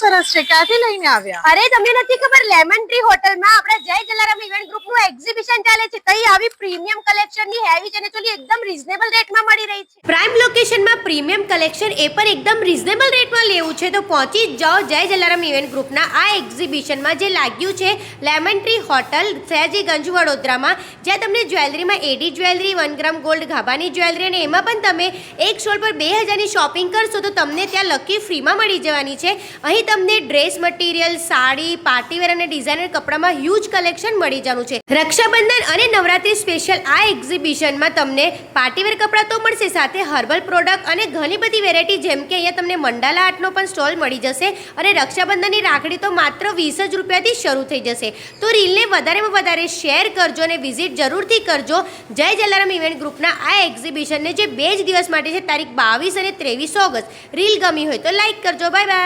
સરસ છે, ક્યાંથી લઈને આવ્યા? અરે તમને નથી ખબર, લેમન ટ્રી હોટલમાં આપણા જય જલારામ ઇવેન્ટ ગ્રુપનું એક્ઝિબિશન ચાલે છે. તઈ આવી પ્રીમિયમ કલેક્શનની હેવી ચણિયાચોળી એકદમ રીઝનેબલ રેટમાં મળી રહી છે. પ્રાઇમ લોકેશનમાં પ્રીમિયમ કલેક્શન એ પણ એકદમ રીઝનેબલ રેટમાં લેવું છે તો પહોંચી જ જાઓ જય જલારામ ઇવેન્ટ ગ્રુપના આ એક્ઝિબિશનમાં જે લાગ્યું છે લેમન ટ્રી હોટલ સયાજીગંજ વડોદરામાં, જ્યાં તમને જ્વેલરીમાં એડી જ્વેલરી, 1 ગ્રામ ગોલ્ડ ગાભાની જ્વેલરી અને એમાં પણ તમે એક સ્ટોલ પર 2000ની શોપિંગ કરશો તો તમને ત્યાં લકી ફ્રીમાં મળી જવાની છે. અહીં તમને ડ્રેસ મટીરિયલ, સાડી, પાર્ટીવેર અને ડિઝાઇનર કપડામાં હ્યુજ કલેક્શન મળી જવાનું છે. રક્ષાબંધન અને નવરાત્રી સ્પેશિયલ આ એક્ઝિબિશનમાં તમને પાર્ટીવેર કપડાં તો મળશે, સાથે હર્બલ પ્રોડક્ટ અને ઘણી બધી વેરાયટી, જેમ કે અહીંયા તમને મંડાલા આર્ટનો પણ સ્ટોલ મળી જશે અને રક્ષાબંધનની રાખડી તો માત્ર 20 જ રૂપિયાથી શરૂ થઈ જશે. તો રીલને વધારેમાં વધારે શેર કરજો અને વિઝિટ જરૂરથી કરજો જય જલારામ ઇવેન્ટ ગ્રુપના આ એક્ઝિબિશનને, જે 2 જ દિવસ માટે છે, તારીખ 22 અને 23 ઓગસ્ટ. રીલ ગમી હોય તો લાઈક કરજો. Bye bye.